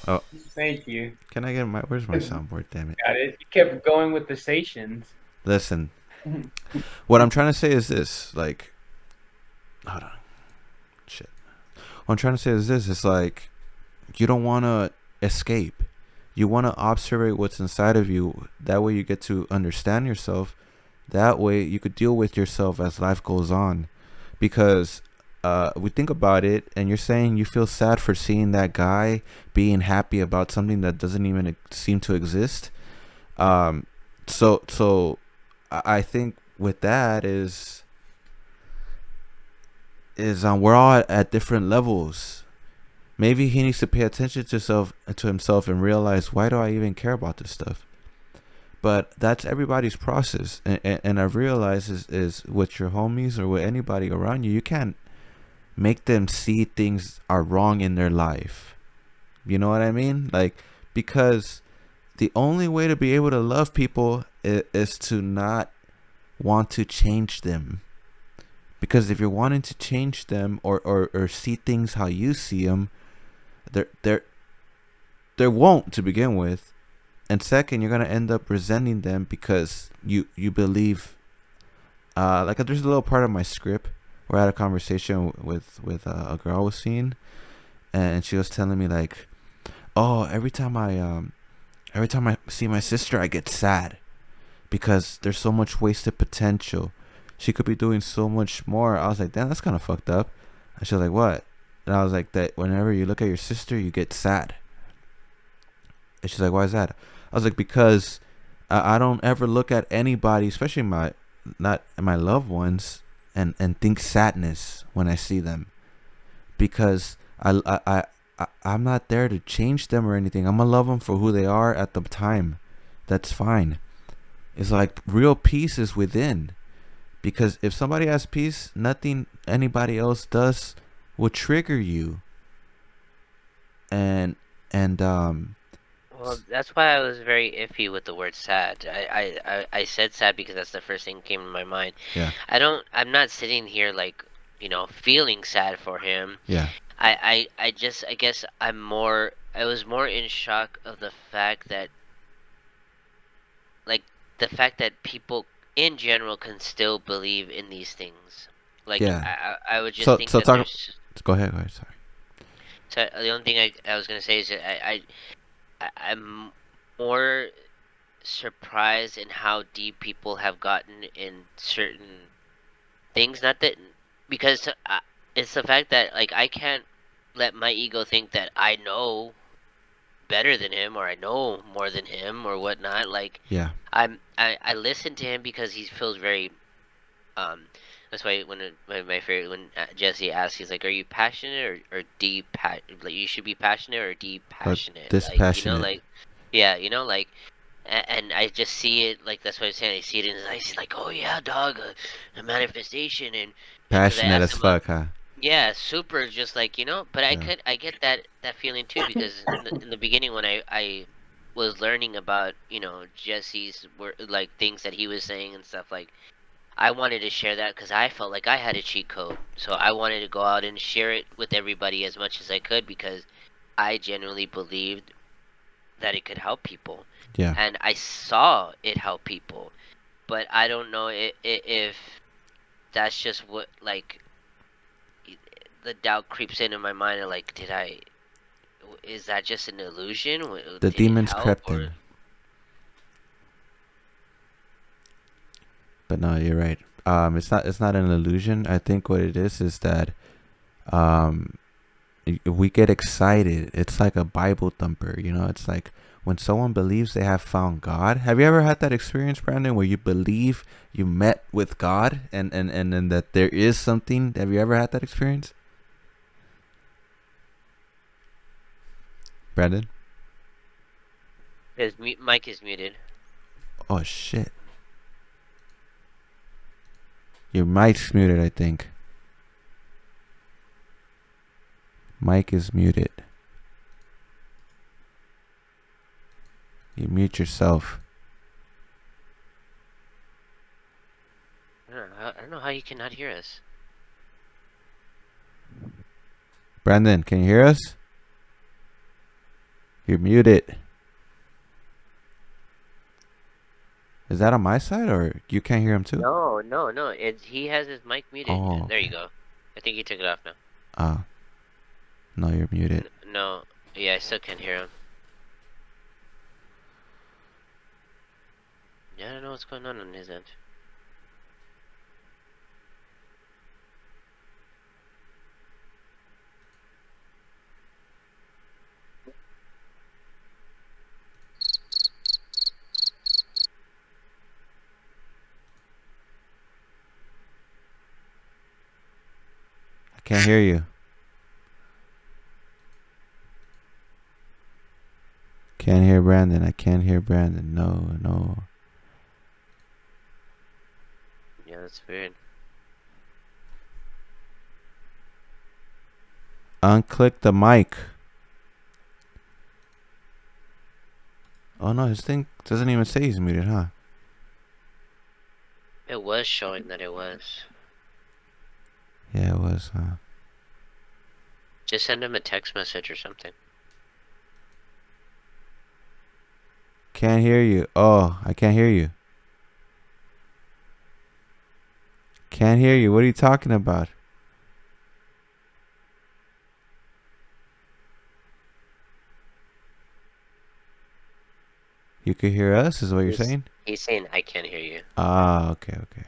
Oh, Thank you. can I get my? Where's my soundboard? Damn it! Got it. You kept going with the stations. Listen, what I'm trying to say is this. Like, hold on, shit. What I'm trying to say is this. It's like, you don't want to escape. You want to observe what's inside of you. That way you get to understand yourself. That way you could deal with yourself as life goes on. Because we think about it, and you're saying you feel sad for seeing that guy being happy about something that doesn't even seem to exist. Um, So I think with that is we're all at different levels. Maybe he needs to pay attention to himself and realize, why do I even care about this stuff? But that's everybody's process, and I've realized is with your homies or with anybody around you, you can't make them see things are wrong in their life. You know what I mean? Like, because the only way to be able to love people is to not want to change them. Because if you're wanting to change them, or see things how you see them, they're there won't to begin with. And second, you're gonna end up resenting them because you believe. Like, there's a little part of my script where I had a conversation with a girl I was seeing, and she was telling me like, oh, every time I see my sister, I get sad because there's so much wasted potential. She could be doing so much more. I was like, damn, that's kind of fucked up. And she was like, what? And I was like, that whenever you look at your sister, you get sad. And she's like, why is that? I was like, because I don't ever look at anybody, especially not my loved ones, and think sadness when I see them, because I'm not there to change them or anything. I'm gonna love them for who they are at the time. That's fine. It's like real peace is within, because if somebody has peace, nothing anybody else does will trigger you. And and Well, that's why I was very iffy with the word sad. I said sad because that's the first thing that came to my mind. yeah, I'm not sitting here like, feeling sad for him. yeah, I guess I was more in shock of the fact that, like, people in general can still believe in these things. Like, yeah. I would just think So that talk. there's, Go ahead. Go ahead. Sorry. so the only thing I was gonna say is that I'm more surprised in how deep people have gotten in certain things. Not that, because it's the fact that, like, I can't let my ego think that I know better than him, or I know more than him, or whatnot. Like, Yeah. I listen to him because he feels very, um that's why my favorite, when Jesse asks, he's like, are you passionate or deep, like, you should be passionate or deep Or passionate, like, dispassionate. like, yeah, like, and I just see it, like, that's what I'm saying. I see it in his eyes. He's like, oh yeah, dog, a manifestation, and because I Passionate asked as him, fuck, huh? yeah, super, just like, but Yeah. I get that feeling too, because in the beginning, when I was learning about, Jesse's work, like, things that he was saying and stuff, like, I wanted to share that because I felt like I had a cheat code. So I wanted to go out and share it with everybody as much as I could, because I genuinely believed that it could help people. Yeah. And I saw it help people. But I don't know if that's just what, like, the doubt creeps into my mind of, like, is that just an illusion? The Did it demons help? crept Or, in. But no, you're right. It's not an illusion. I think what it is that um we get excited. It's like a Bible thumper, It's like when someone believes they have found God. Have you ever had that experience, Brandon, where you believe you met with God, and that there is something? Have you ever had that experience, Brandon? his mic is muted. Oh shit. Your mic's muted, I think. Mic is muted. You mute yourself. I don't know how you cannot hear us. Brandon, can you hear us? You're muted. Is that on my side, or you can't hear him too? No, no, no. He has his mic muted. Oh, There you okay. go. I think he took it off now. No, you're muted. No. Yeah, I still can't hear him. Yeah, I don't know what's going on his end. Can't hear you. Can't hear Brandon. I can't hear Brandon. No, no. Yeah, that's weird. Unclick the mic. Oh no, his thing doesn't even say he's muted, huh? It was showing that it was. Yeah, it was, huh? Just send him a text message or something. Can't hear you. Oh, I can't hear you. Can't hear you. What are you talking about? You could hear us, is what you're saying? He's saying I can't hear you. Ah, okay, okay.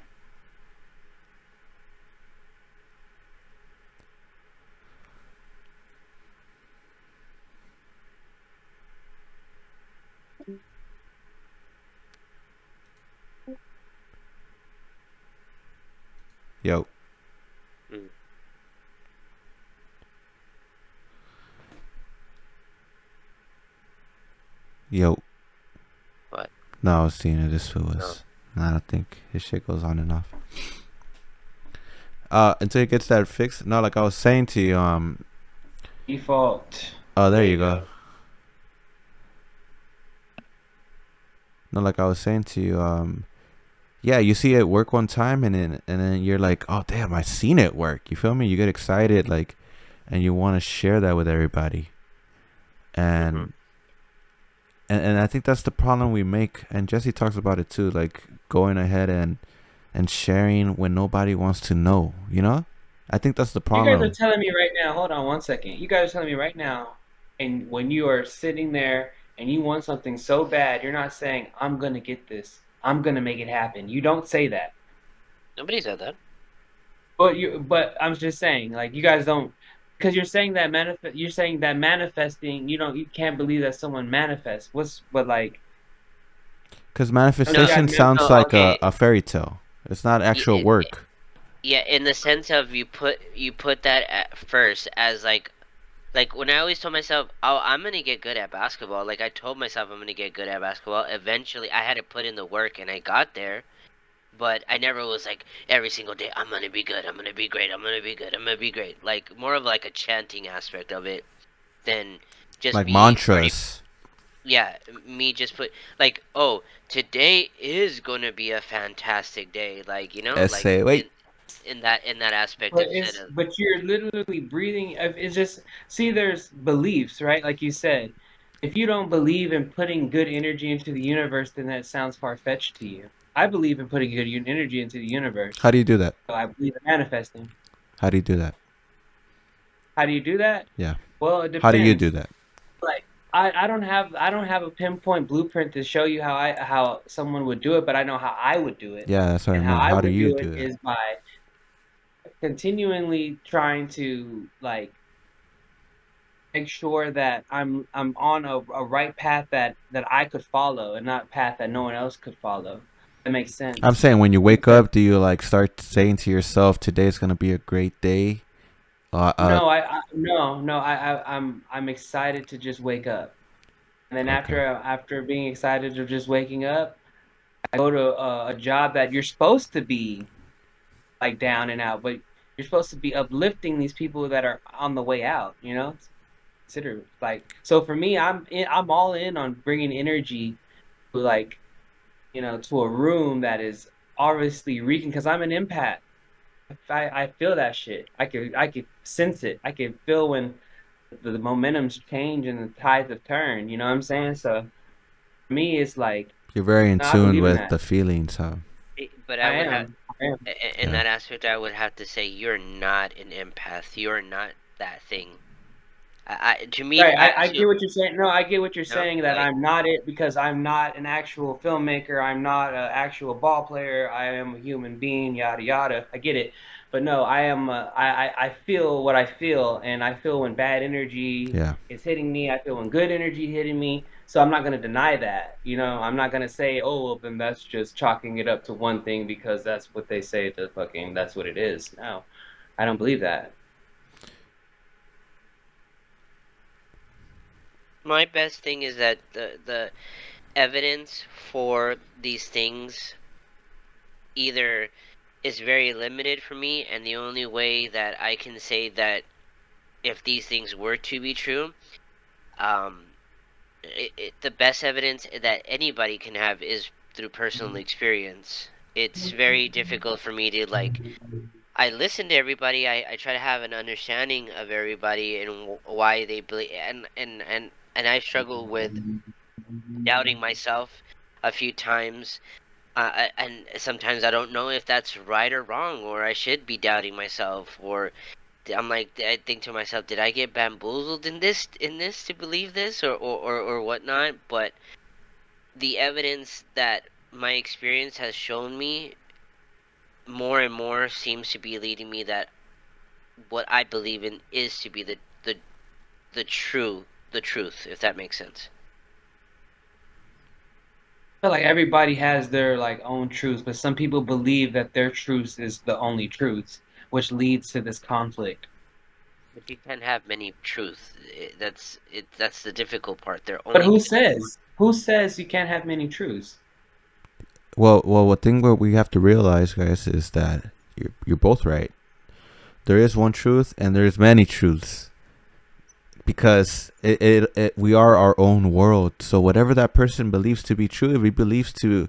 Yo. Mm. Yo. What? No, I was seeing it. This was. No. I don't think his shit goes on and off. Until he gets that fixed. No, like I was saying to you, Default. oh, there you go. No, like I was saying to you, yeah, you see it work one time and then you're like, oh damn, I seen it work. You feel me? You get excited, like, and you want to share that with everybody. And Mhm. and I think that's the problem we make. And Jesse talks about it too, like going ahead and sharing when nobody wants to know. You know, I think that's the You guys are problem. telling me right now, hold on one second. You guys are telling me right now, and when you are sitting there and you want something so bad, you're not saying, I'm gonna get this. I'm gonna make it happen. You don't say that. Nobody said that. But I'm just saying, like you guys don't, because you're saying that manifesting, you can't believe that someone manifests. But like, Because don't you No, guys manifestation sounds no. like Okay. a fairy tale. It's not actual Yeah, work. yeah, in the sense of you put that at first as like when I always told myself, oh, I'm gonna get good at basketball. Like I told myself I'm gonna get good at basketball. Eventually, I had to put in the work, and I got there. But I never was like every single day, I'm gonna be good, I'm gonna be great, I'm gonna be good, I'm gonna be great. Like more of like a chanting aspect of it than just Like me already. mantras. Yeah, me just put like, oh, today is gonna be a fantastic day. Like like Essay. Wait. in that aspect instead of. but you're literally breathing. It's just see, there's beliefs, right? Like you said, if you don't believe in putting good energy into the universe, then that sounds far fetched to you. I believe in putting good energy into the universe, How do you do that? so I believe in manifesting. How do you do that? How do you do that? Yeah. Well, it How do you do depends. that? Like I don't have a pinpoint blueprint to show you how someone would do it, but I know how I would do it. Yeah, that's what I And how meant. I How do would you do it do that? is by continually trying to like make sure that I'm on a right path that I could follow and not path that no one else could follow. That makes I'm sense. saying when you wake Because up, do you like start saying to yourself, "Today's gonna be a great day"? no, I'm excited to just wake up. And then Okay. after being excited of just waking up, I go to a job that you're supposed to be like down and out, but you're supposed to be uplifting these people that are on the way out, you know? Consider like so for me, I'm all in on bringing energy to like, to a room that is obviously reeking because I'm an empath. I feel that shit. I could sense it. I can feel when the momentum's change and the tides have turned, you know what I'm saying? So for me it's like, You're very in no, I tune believe in with that. the feelings, huh? But I I would have. am. I am. In Yeah. that aspect, I would have to say you're not an empath. You're not that thing. To me, Right, that I too. get what you're saying. No, I get what you're No, saying, that like I'm not it because I'm not an actual filmmaker. I'm not an actual ball player. I am a human being, yada yada. I get it, but no, I am. I feel what I feel, and I feel when bad energy Yeah. is hitting me. I feel when good energy hitting me. So I'm not gonna deny that. I'm not gonna say, oh, well, then that's just chalking it up to one thing because that's what they say. That's what it is. No, I don't believe that. My best thing is that the evidence for these things either is very limited for me, and the only way that I can say that if these things were to be true, um, the best evidence that anybody can have is through personal experience. It's very difficult for me to like. I listen to everybody. I try to have an understanding of everybody and why they believe, and I've struggled with doubting myself a few times. And sometimes I don't know if that's right or wrong, or I should be doubting myself, or I'm like, I think to myself, did I get bamboozled in this to believe this, or whatnot? But the evidence that my experience has shown me more and more seems to be leading me that what I believe in is to be the truth, if that makes sense. I feel like everybody has their like own truths, but some people believe that their truth is the only truth, which leads to this conflict. But you can't have many truths. That's it. That's the difficult part. There But only who says? Who says you can't have many truths? Well, one thing what we have to realize, guys, is that you're both right. There is one truth, and there's many truths, because we are our own world. So whatever that person believes to be true, if he believes to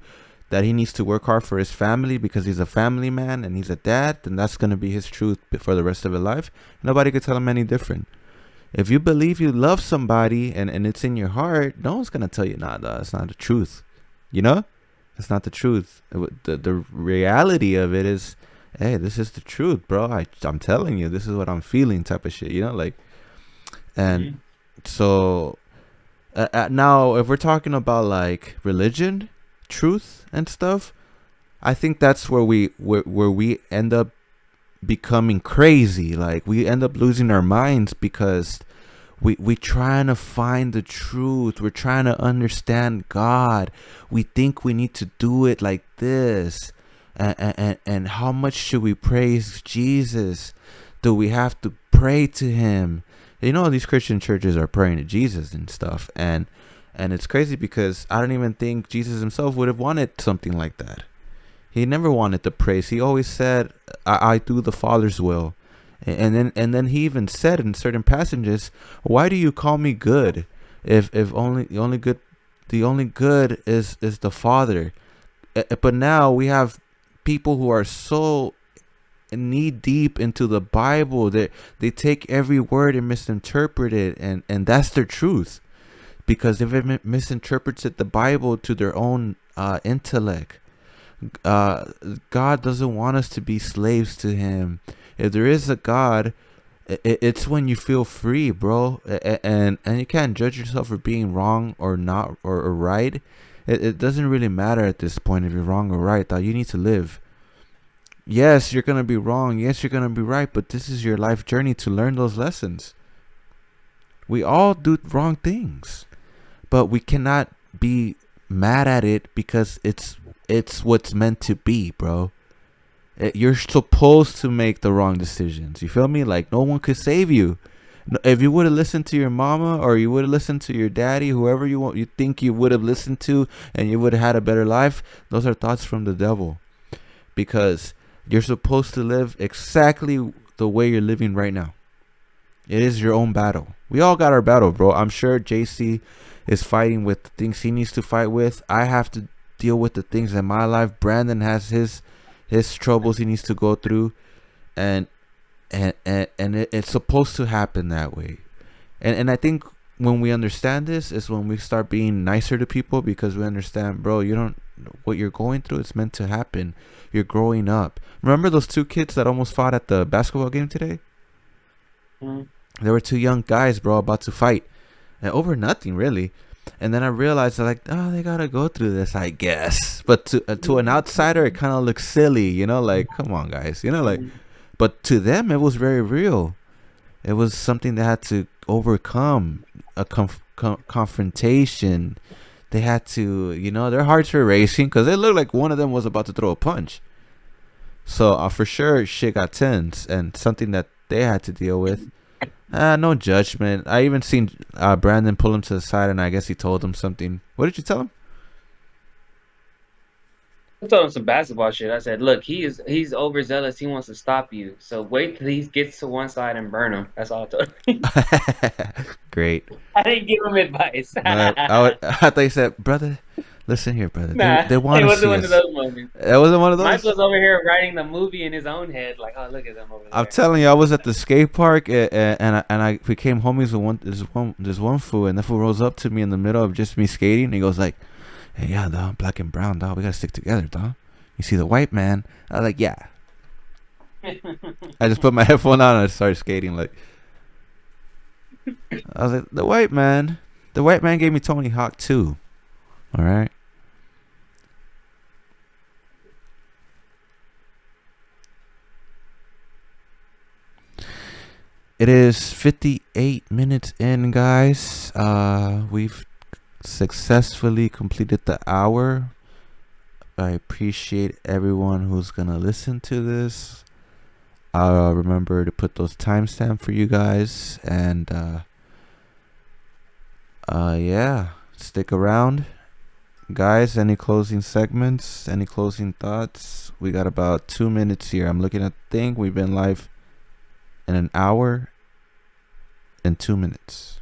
that he needs to work hard for his family because he's a family man and he's a dad, then that's gonna be his truth for the rest of his life. Nobody could tell him any different. If you believe you love somebody and it's in your heart, no one's gonna tell you, nah, that's not the truth. You know, that's not the truth. The reality of it is, hey, this is the truth, bro. I'm telling you, this is what I'm feeling, type of shit. You know, like, and so now if we're talking about like religion, truth and stuff, I think that's where we end up becoming crazy. Like we end up losing our minds because we trying to find the truth. We're trying to understand God. We think we need to do it like this. And how much should we praise Jesus? Do we have to pray to him? You know, these Christian churches are praying to Jesus and stuff, and it's crazy because I don't even think Jesus himself would have wanted something like that. He never wanted to praise. He always said, I do the Father's will. And then he even said in certain passages, why do you call me good if only the only good is the Father? But now we have people who are so knee deep into the Bible that they take every word and misinterpret it, and that's their truth, because if it misinterprets it, the Bible, to their own intellect. God doesn't want us to be slaves to him. If there is a God, it's when you feel free, bro. And you can't judge yourself for being wrong or not, or right. It doesn't really matter at this point if you're wrong or right. Though you need to live. Yes, you're gonna be wrong. Yes, you're gonna be right. But this is your life journey to learn those lessons. We all do wrong things, but we cannot be mad at it because it's what's meant to be, bro. You're supposed to make the wrong decisions. You feel me? Like no one could save you. If you would have listened to your mama, or you would have listened to your daddy, whoever you think you would have listened to, and you would have had a better life, those are thoughts from the devil. Because you're supposed to live exactly the way you're living right now. It is your own battle. We all got our battle, bro. I'm sure JC is fighting with the things he needs to fight with. I have to deal with the things in my life. Brandon has his troubles he needs to go through, and it's supposed to happen that way. And I think when we understand this is when we start being nicer to people, because we understand, bro, you don't, what you're going through, it's meant to happen. You're growing up. Remember those two kids that almost fought at the basketball game today? There were two young guys, bro, about to fight, and over nothing really. And then I realized, like, oh, they gotta go through this, I guess. But to an outsider, it kind of looks silly, you know, like, come on, guys, you know, like. But to them, it was very real. It was something they had to overcome, a confrontation. They had to, you know, their hearts were racing because it looked like one of them was about to throw a punch. So for sure, shit got tense, and something that they had to deal with. No judgment. I even seen Brandon pull him to the side, and I guess he told him something. What did you tell him? I told him some basketball shit. I said, "Look, he's overzealous. He wants to stop you. So wait till he gets to one side and burn him." That's all I told him. Great. I didn't give him advice. No, I thought you said, brother. Listen here, brother. Nah, They want it to wasn't see one of us. those moments. That wasn't one of Mike those. was over here writing the movie in his own head, like, "Oh, look at them over I'm there." telling you, I was at the skate park, and I became homies with this one fool, and that fool rolls up to me in the middle of just me skating, and he goes like, "Hey, yeah, dog, black and brown, dog, we gotta stick together, dog. You see the white man?" I was like, "Yeah." I just put my headphone on and I started skating. Like, I was like, the white man gave me Tony Hawk too. All right. It is 58 minutes in, guys. We've successfully completed the hour. I appreciate everyone who's gonna listen to this. I'll remember to put those timestamps for you guys, and yeah, stick around, guys. Any closing segments? Any closing thoughts? We got about 2 minutes here. I'm looking at the thing. We've been live in an hour and 2 minutes.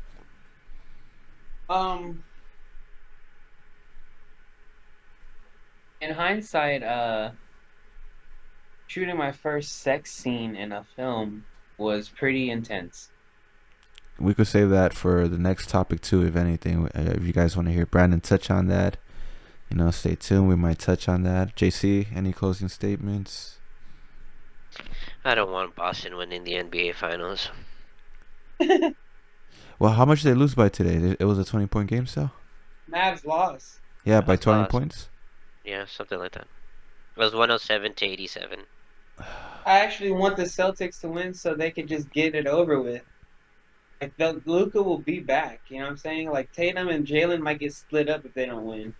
In hindsight, shooting my first sex scene in a film was pretty intense. We could save that for the next topic too, if anything. If you guys want to hear Brandon touch on that, stay tuned. We might touch on that. JC, any closing statements? I don't want Boston winning the NBA Finals. Well, how much did they lose by today? It was a 20-point game still? Mavs lost. Yeah, by Mavs 20 lost. points? Yeah, something like that. It was 107 to 87. I actually want the Celtics to win so they could just get it over with. Like, Luka will be back. You know what I'm saying? Like, Tatum and Jalen might get split up if they don't win.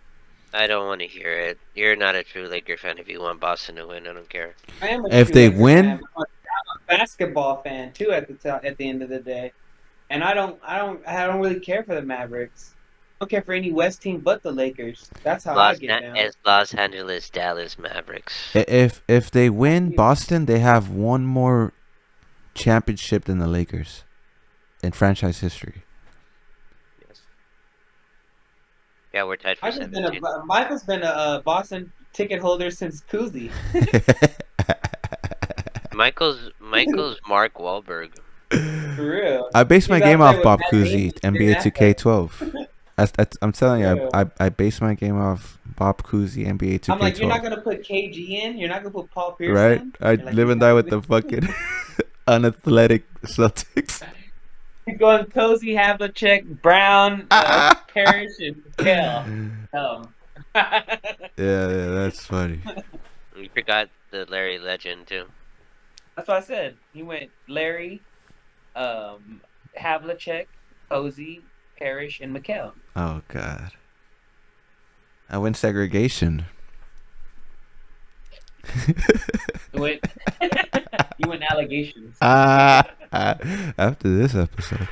I don't want to hear it. You're not a true Laker fan if you want Boston to win. I don't care. I am a If true they Laker win- fan. I'm a basketball fan too at the end of the day, and I don't really care for the Mavericks. I don't care for any West team but the Lakers. That's how I get down. It's Los Angeles Dallas Mavericks. If they win Boston, they have one more championship than the Lakers in franchise history. Yes. Yeah, we're tied for 17. Michael's been a Boston ticket holder since Kuzi. Michael's Mark Wahlberg. For real. I based my He's game out there off with Bob Matt Cousy, Damon, NBA Jack 2K12. I'm telling you, Yeah. I based my game off Bob Cousy, NBA 2K12. I'm like, you're not gonna put KG in. You're not gonna put Paul Pierce Right? in. I You're like, live and die with the fucking unathletic Celtics. He's going Cozy, Havlicek, Brown, Parrish, and Kell. Yeah, that's funny. You forgot the Larry Legend too. That's what I said. He went Larry, Havlicek, Cozy, Parrish, and McHale. Oh God. I went segregation. He went. He went allegations. After this episode.